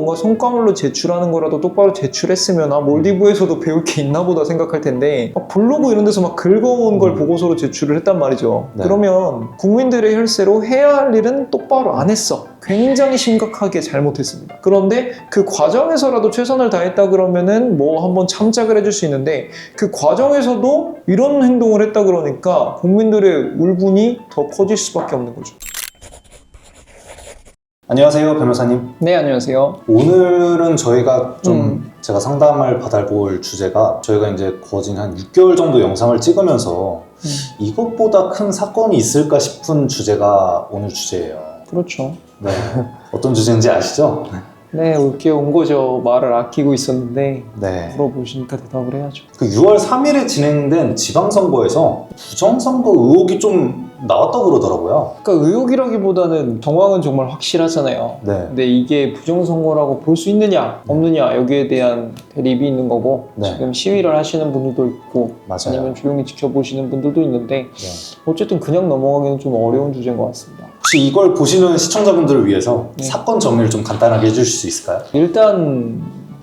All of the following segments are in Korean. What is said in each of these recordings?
뭔가 손가물로 제출하는 거라도 똑바로 제출했으면 몰디브에서도 배울 게 있나 보다 생각할 텐데 블로그 이런 데서 막 긁어온 걸 보고서로 제출을 했단 말이죠. 네. 그러면 국민들의 혈세로 해야 할 일은 똑바로 안 했어. 굉장히 심각하게 잘못했습니다. 그런데 그 과정에서라도 최선을 다했다 그러면은 뭐 한번 참작을 해줄 수 있는데 그 과정에서도 이런 행동을 했다 그러니까 국민들의 울분이 더 커질 수밖에 없는 거죠. 안녕하세요, 변호사님. 네, 안녕하세요. 오늘은 저희가 좀 제가 상담을 받아볼 주제가 저희가 이제 거진 한 6개월 정도 영상을 찍으면서 이것보다 큰 사건이 있을까 싶은 주제가 오늘 주제예요. 그렇죠. 네. 어떤 주제인지 아시죠? 네, 올게 온 거죠. 말을 아끼고 있었는데 네. 물어보시니까 대답을 해야죠. 그 6월 3일에 진행된 지방선거에서 부정선거 의혹이 좀 나왔다고 그러더라고요. 그러니까 의혹이라기보다는 정황은 정말 확실하잖아요. 네. 근데 이게 부정선거라고 볼 수 있느냐 없느냐 여기에 대한 대립이 있는 거고 네. 지금 시위를 하시는 분들도 있고 맞아요. 아니면 조용히 지켜보시는 분들도 있는데 네. 어쨌든 그냥 넘어가기는 좀 어려운 주제인 것 같습니다. 혹시 이걸 보시는 시청자분들을 위해서 네. 사건 정리를 좀 간단하게 해주실 수 있을까요? 일단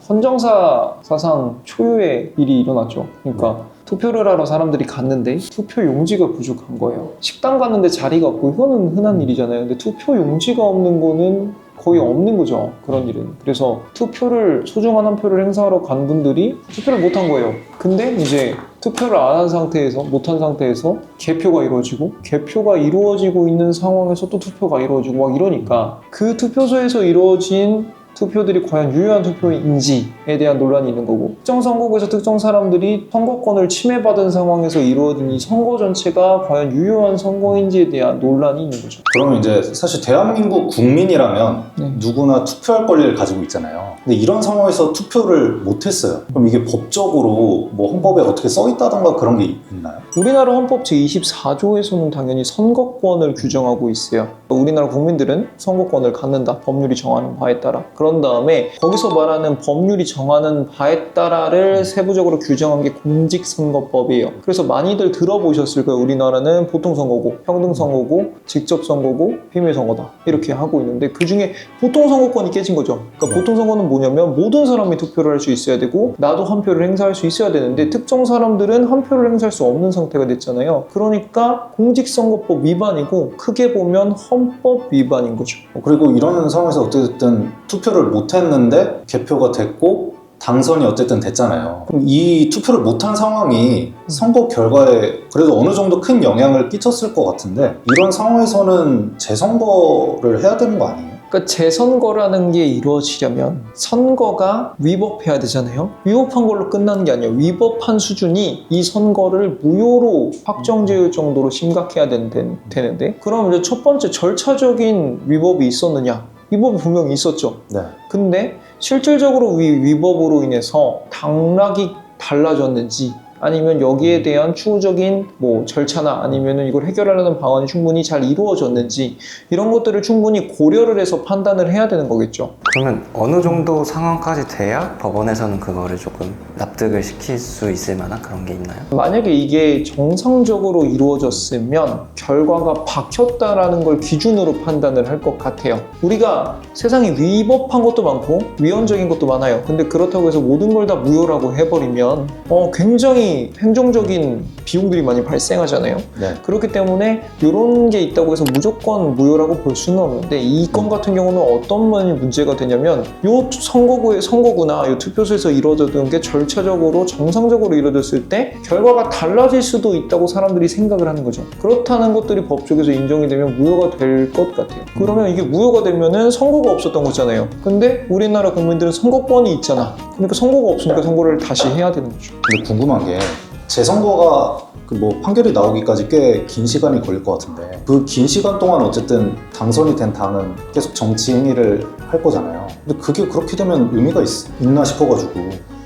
헌정사 사상 초유의 일이 일어났죠. 그러니까 투표를 하러 사람들이 갔는데 투표 용지가 부족한 거예요. 식당 갔는데 자리가 없고 이거는 흔한 일이잖아요. 근데 투표 용지가 없는 거는 거의 없는 거죠. 그런 일은. 그래서 소중한 한 표를 행사하러 간 분들이 투표를 못 한 거예요. 근데 이제 투표를 안 한 상태에서, 못 한 상태에서 개표가 이루어지고 개표가 이루어지고 있는 상황에서 또 투표가 이루어지고 막 이러니까 그 투표소에서 이루어진 투표들이 과연 유효한 투표인지에 대한 논란이 있는 거고 특정 선거구에서 특정 사람들이 선거권을 침해받은 상황에서 이루어진 이 선거 전체가 과연 유효한 선거인지에 대한 논란이 있는 거죠. 그러면 이제 사실 대한민국 국민이라면 네. 누구나 투표할 권리를 가지고 있잖아요. 근데 이런 상황에서 투표를 못했어요. 그럼 이게 법적으로 뭐 헌법에 어떻게 써 있다던가 그런 게 있나요? 우리나라 헌법 제24조에서는 당연히 선거권을 규정하고 있어요. 우리나라 국민들은 선거권을 갖는다. 법률이 정하는 바에 따라. 그런 다음에 거기서 말하는 법률이 정하는 바에 따라를 세부적으로 규정한 게 공직선거법이에요. 그래서 많이들 들어보셨을 거예요. 우리나라는 보통선거고, 평등선거고, 직접선거고, 비밀선거다. 이렇게 하고 있는데 그중에 보통선거권이 깨진 거죠. 그러니까 보통선거는 뭐냐면 모든 사람이 투표를 할 수 있어야 되고 나도 한 표를 행사할 수 있어야 되는데 특정 사람들은 한 표를 행사할 수 없는 상태가 됐잖아요. 그러니까 공직선거법 위반이고 크게 보면 헌법 위반인 거죠. 그리고 이런 상황에서 어쨌든 투표를 못했는데 개표가 됐고 당선이 어쨌든 됐잖아요. 그럼 이 투표를 못한 상황이 선거 결과에 그래도 어느 정도 큰 영향을 끼쳤을 것 같은데 이런 상황에서는 재선거를 해야 되는 거 아니에요? 그러니까 재선거라는 게 이루어지려면 선거가 위법해야 되잖아요. 위법한 걸로 끝나는 게 아니에요. 위법한 수준이 이 선거를 무효로 확정지을 정도로 심각해야 되는데 그럼 이제 첫 번째 절차적인 위법이 있었느냐? 위법이 분명히 있었죠. 네. 근데 실질적으로 위법으로 인해서 당락이 달라졌는지 아니면 여기에 대한 추후적인 절차나 아니면 이걸 해결하려는 방안이 충분히 잘 이루어졌는지 이런 것들을 충분히 고려를 해서 판단을 해야 되는 거겠죠. 그러면 어느 정도 상황까지 돼야 법원에서는 그거를 조금 납득을 시킬 수 있을 만한 그런 게 있나요? 만약에 이게 정상적으로 이루어졌으면 결과가 박혔다라는 걸 기준으로 판단을 할 것 같아요. 우리가 세상에 위법한 것도 많고 위헌적인 것도 많아요. 근데 그렇다고 해서 모든 걸 다 무효라고 해버리면 굉장히 행정적인 비용들이 많이 발생하잖아요. 네. 그렇기 때문에 이런 게 있다고 해서 무조건 무효라고 볼 수는 없는데 이 건 같은 경우는 어떤 면이 문제가 되냐면 이 선거구나 이 투표소에서 이루어졌던 게 절차적으로 정상적으로 이루어졌을 때 결과가 달라질 수도 있다고 사람들이 생각을 하는 거죠. 그렇다는 것들이 법적에서 인정이 되면 무효가 될 것 같아요. 그러면 이게 무효가 되면은 선거가 없었던 거잖아요. 근데 우리나라 국민들은 선거권이 있잖아. 그러니까 선거가 없으니까 선거를 다시 해야 되는 거죠. 근데 궁금한 게 재선거가 판결이 나오기까지 꽤 긴 시간이 걸릴 것 같은데 그 긴 시간 동안 어쨌든 당선이 된 당은 계속 정치 행위를 할 거잖아요. 근데 그게 그렇게 되면 의미가 있나 싶어가지고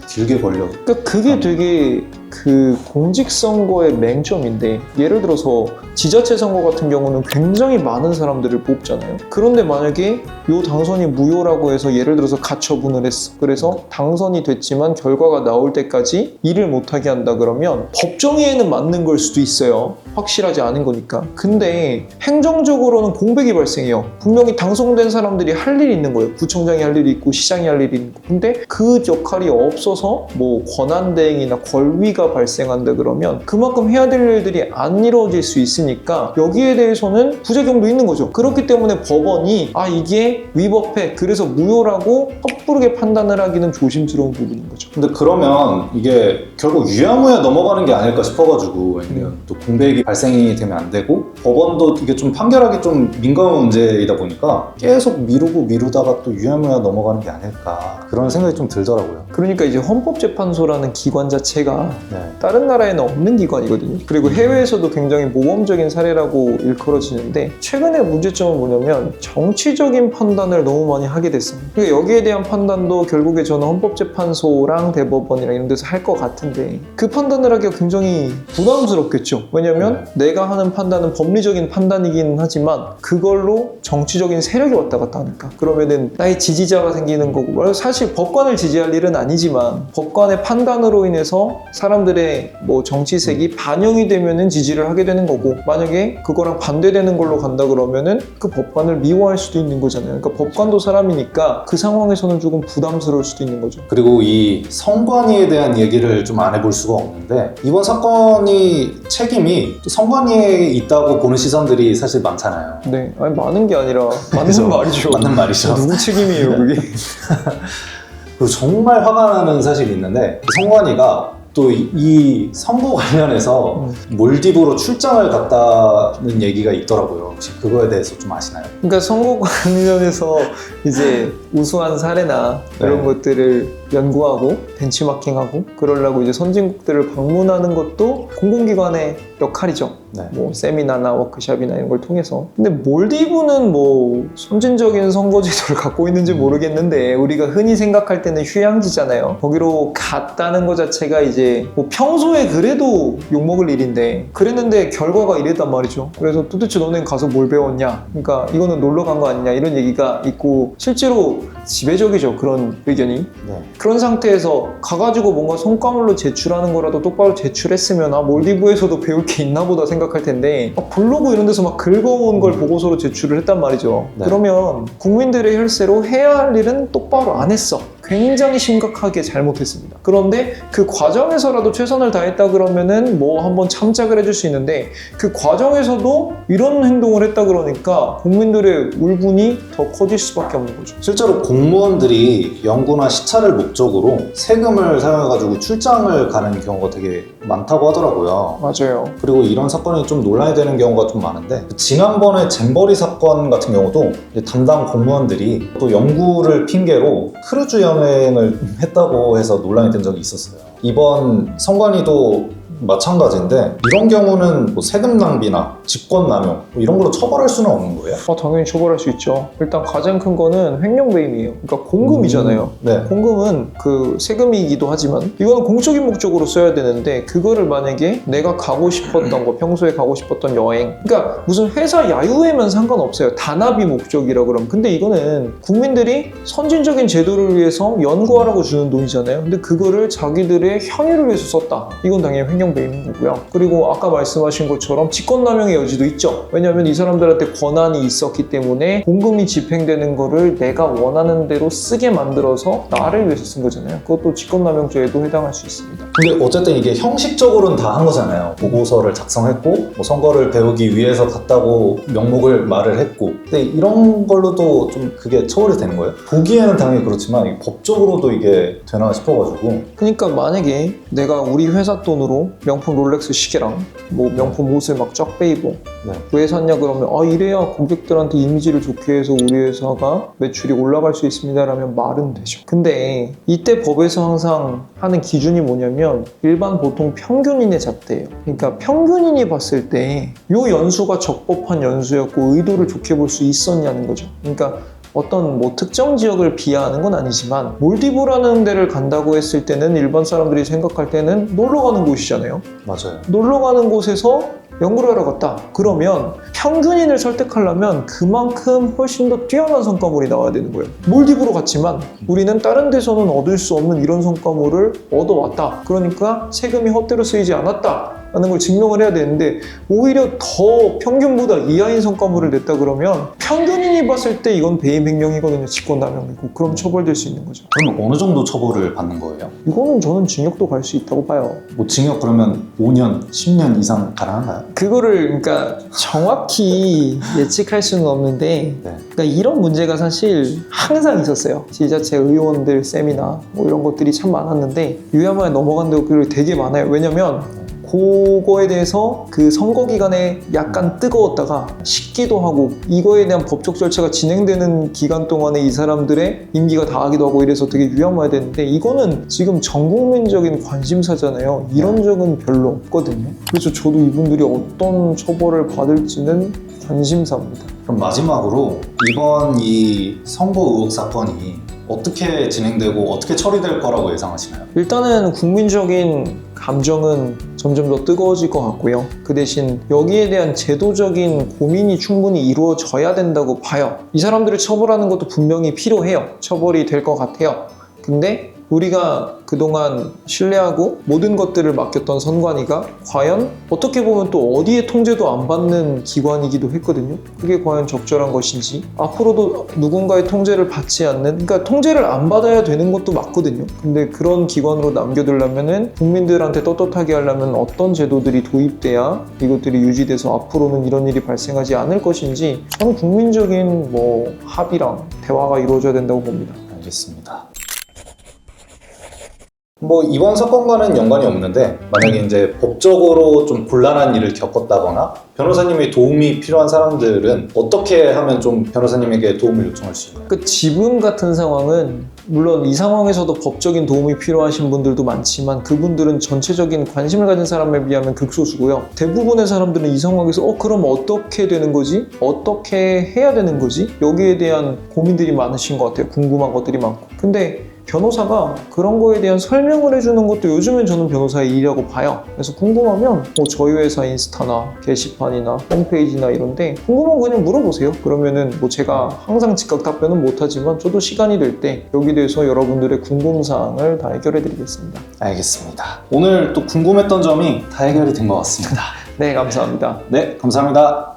길게 걸려. 그러니까 그게 되게 그 공직선거의 맹점인데 예를 들어서 지자체 선거 같은 경우는 굉장히 많은 사람들을 뽑잖아요. 그런데 만약에 이 당선이 무효라고 해서 예를 들어서 가처분을 했어. 그래서 당선이 됐지만 결과가 나올 때까지 일을 못하게 한다 그러면 법정에는 맞는 걸 수도 있어요. 확실하지 않은 거니까. 근데 행정적으로는 공백이 발생해요. 분명히 당선된 사람들이 할 일이 있는 거예요. 구청장이 할 일이 있고 시장이 할 일이 있고. 근데 그 역할이 없어서 뭐 권한대행이나 권위가 발생한다 그러면 그만큼 해야 될 일들이 안 이루어질 수 있으니까 여기에 대해서는 부작용도 있는 거죠. 그렇기 때문에 법원이 이게 위법해, 그래서 무효라고 섣부르게 판단을 하기는 조심스러운 부분인 거죠. 근데 그러면 이게 결국 유야무야 넘어가는 게 아닐까 싶어가지고, 왜냐면 또 공백이 발생이 되면 안 되고 법원도 이게 좀 판결하기 좀 민감한 문제이다 보니까 계속 미루다가 또 유야무야 넘어가는 게 아닐까, 그런 생각이 좀 들더라고요. 그러니까 이제 헌법재판소라는 기관 자체가 네. 다른 나라에는 없는 기관이거든요. 그리고 해외에서도 굉장히 모범적인 사례라고 일컬어지는데, 최근의 문제점은 뭐냐면 정치적인 판단을 너무 많이 하게 됐어요. 그러니까 여기에 대한 판단도 결국에 저는 헌법재판소랑 대법원이랑 이런 데서 할 것 같은데, 그 판단을 하기가 굉장히 부담스럽겠죠. 왜냐면 내가 하는 판단은 법리적인 판단이긴 하지만 그걸로 정치적인 세력이 왔다 갔다 하니까, 그러면은 나의 지지자가 생기는 거고, 사실 법관을 지지할 일은 아니지만 법관의 판단으로 인해서 사람들의 뭐 정치색이 반영이 되면은 지지를 하게 되는 거고, 만약에 그거랑 반대되는 걸로 간다 그러면은 그 법관을 미워할 수도 있는 거잖아요. 그러니까 법관도 사람이니까 그 상황에서는 조금 부담스러울 수도 있는 거죠. 그리고 이 선관위에 대한 얘기를 좀 안 해볼 수가 없는데, 이번 사건이 책임이 또 선관위에 있다고 보는 시선들이 사실 많잖아요. 네, 아니 많은 게 아니라 맞는 그죠? 말이죠. 맞는 말이죠. 누구 책임이에요, 그게? 그리고 정말 화가 나는 사실이 있는데, 선관위가 또 이 선거 관련해서 몰디브로 출장을 갔다는 얘기가 있더라고요. 혹시 그거에 대해서 좀 아시나요? 그러니까 선거 관련해서 이제 우수한 사례나 이런 것들을 연구하고 벤치마킹하고 그러려고 이제 선진국들을 방문하는 것도 공공기관의 역할이죠. 네. 뭐 세미나나 워크숍이나 이런 걸 통해서. 근데 몰디브는 뭐 선진적인 선거 제도를 갖고 있는지 모르겠는데, 우리가 흔히 생각할 때는 휴양지잖아요. 거기로 갔다는 것 자체가 이제 뭐 평소에 그래도 욕먹을 일인데, 그랬는데 결과가 이랬단 말이죠. 그래서 도대체 너넨 가서 뭘 배웠냐, 그러니까 이거는 놀러 간 거 아니냐, 이런 얘기가 있고, 실제로 지배적이죠, 그런 의견이. 네. 그런 상태에서 가가지고 뭔가 성과물로 제출하는 거라도 똑바로 제출했으면 몰디브에서도 배울 게 있나 보다 생각할 텐데, 블로그 이런 데서 막 긁어온 걸 보고서로 제출을 했단 말이죠. 네. 그러면 국민들의 혈세로 해야 할 일은 똑바로 안 했어. 굉장히 심각하게 잘못했습니다. 그런데 그 과정에서라도 최선을 다했다 그러면은 뭐 한번 참작을 해줄 수 있는데, 그 과정에서도 이런 행동을 했다 그러니까 국민들의 울분이 더 커질 수밖에 없는 거죠. 실제로 공무원들이 연구나 시찰을 목적으로 세금을 사용해가지고 출장을 가는 경우가 되게 많다고 하더라고요. 맞아요. 그리고 이런 사건이 좀 논란이 되는 경우가 좀 많은데, 지난번에 잼버리 사건 같은 경우도 이제 담당 공무원들이 또 연구를 핑계로 크루즈 여행을 했다고 해서 논란이 된 적이 있었어요. 이번 선관위도 마찬가지인데, 이런 경우는 뭐 세금 낭비나 직권남용 뭐 이런 걸로 처벌할 수는 없는 거예요? 당연히 처벌할 수 있죠. 일단 가장 큰 거는 횡령배임이에요. 그러니까 공금이잖아요. 네. 공금은 그 세금이기도 하지만 이거는 공적인 목적으로 써야 되는데, 그거를 만약에 내가 가고 싶었던 거, 평소에 가고 싶었던 여행, 그러니까 무슨 회사 야유회면 상관없어요. 단합이 목적이라 그러면. 근데 이거는 국민들이 선진적인 제도를 위해서 연구하라고 주는 돈이잖아요. 근데 그거를 자기들의 향유를 위해서 썼다. 이건 당연히 횡령배임인 거고요. 그리고 아까 말씀하신 것처럼 직권남용의 여지도 있죠. 왜냐하면 이 사람들한테 권한이 있었기 때문에 공금이 집행되는 거를 내가 원하는 대로 쓰게 만들어서 나를 위해서 쓴 거잖아요. 그것도 직권남용죄에도 해당할 수 있습니다. 근데 어쨌든 이게 형식적으로는 다 한 거잖아요. 보고서를 작성했고 뭐 선거를 배우기 위해서 갔다고 명목을 말을 했고, 근데 이런 걸로도 좀 그게 처벌이 되는 거예요? 보기에는 당연히 그렇지만 법적으로도 이게 되나 싶어가지고. 그러니까 만약에 내가 우리 회사 돈으로 명품 롤렉스 시계랑 뭐 명품 옷을 막 쫙 빼입어. 네. 왜 샀냐 그러면 이래야 고객들한테 이미지를 좋게 해서 우리 회사가 매출이 올라갈 수 있습니다 라면 말은 되죠. 근데 이때 법에서 항상 하는 기준이 뭐냐면 일반 보통 평균인의 잣대예요. 그러니까 평균인이 봤을 때 요 연수가 적법한 연수였고 의도를 좋게 볼 수 있었냐는 거죠. 그러니까 어떤 뭐 특정 지역을 비하하는 건 아니지만, 몰디브라는 데를 간다고 했을 때는 일반 사람들이 생각할 때는 놀러 가는 곳이잖아요. 맞아요. 놀러 가는 곳에서 연구를 하러 갔다. 그러면 평균인을 설득하려면 그만큼 훨씬 더 뛰어난 성과물이 나와야 되는 거예요. 몰디브로 갔지만 우리는 다른 데서는 얻을 수 없는 이런 성과물을 얻어왔다. 그러니까 세금이 헛되로 쓰이지 않았다. 걸 증명을 해야 되는데 오히려 더 평균보다 이하인 성과물을 냈다 그러면 평균인이 봤을 때 이건 배임 횡령이거든요. 직권남용이고. 그럼 처벌될 수 있는 거죠. 그럼 어느 정도 처벌을 받는 거예요? 이거는 저는 징역도 갈 수 있다고 봐요. 뭐 징역 그러면 5년, 10년 이상 가능한가요? 그거를 그러니까 정확히 예측할 수는 없는데 네. 그러니까 이런 문제가 사실 항상 있었어요. 지자체 의원들 세미나 뭐 이런 것들이 참 많았는데 유야마에 넘어간 데가 되게 많아요. 왜냐면 그거에 대해서 그 선거 기간에 약간 뜨거웠다가 식기도 하고 이거에 대한 법적 절차가 진행되는 기간 동안에 이 사람들의 임기가 다하기도 하고 이래서 되게 유야마야 되는데 이거는 지금 전국민적인 관심사잖아요. 이런 적은 별로 없거든요. 그래서 저도 이분들이 어떤 처벌을 받을지는 관심사입니다. 그럼 마지막으로 이번 이 선거 의혹 사건이 어떻게 진행되고 어떻게 처리될 거라고 예상하시나요? 일단은 국민적인 감정은 점점 더 뜨거워질 것 같고요. 그 대신 여기에 대한 제도적인 고민이 충분히 이루어져야 된다고 봐요. 이 사람들을 처벌하는 것도 분명히 필요해요. 처벌이 될 것 같아요. 근데 우리가 그동안 신뢰하고 모든 것들을 맡겼던 선관위가 과연 어떻게 보면 또 어디에 통제도 안 받는 기관이기도 했거든요. 그게 과연 적절한 것인지 앞으로도 누군가의 통제를 받지 않는 그러니까 통제를 안 받아야 되는 것도 맞거든요. 근데 그런 기관으로 남겨두려면은 국민들한테 떳떳하게 하려면 어떤 제도들이 도입돼야 이것들이 유지돼서 앞으로는 이런 일이 발생하지 않을 것인지 저는 국민적인 뭐 합의랑 대화가 이루어져야 된다고 봅니다. 알겠습니다. 뭐 이번 사건과는 연관이 없는데 만약에 이제 법적으로 좀 곤란한 일을 겪었다거나 변호사님의 도움이 필요한 사람들은 어떻게 하면 좀 변호사님에게 도움을 요청할 수 있나요? 그 지금 같은 상황은 물론 이 상황에서도 법적인 도움이 필요하신 분들도 많지만 그분들은 전체적인 관심을 가진 사람에 비하면 극소수고요. 대부분의 사람들은 이 상황에서 그럼 어떻게 되는 거지? 어떻게 해야 되는 거지? 여기에 대한 고민들이 많으신 것 같아요. 궁금한 것들이 많고. 근데 변호사가 그런 거에 대한 설명을 해주는 것도 요즘엔 저는 변호사의 일이라고 봐요. 그래서 궁금하면 뭐 저희 회사 인스타나 게시판이나 홈페이지나 이런데 궁금한 거 그냥 물어보세요. 그러면은 뭐 제가 항상 즉각 답변은 못하지만 저도 시간이 될 때 여기 대해서 여러분들의 궁금사항을 다 해결해 드리겠습니다. 알겠습니다. 오늘 또 궁금했던 점이 다 해결이 된 것 같습니다. 네, 감사합니다. 네, 감사합니다.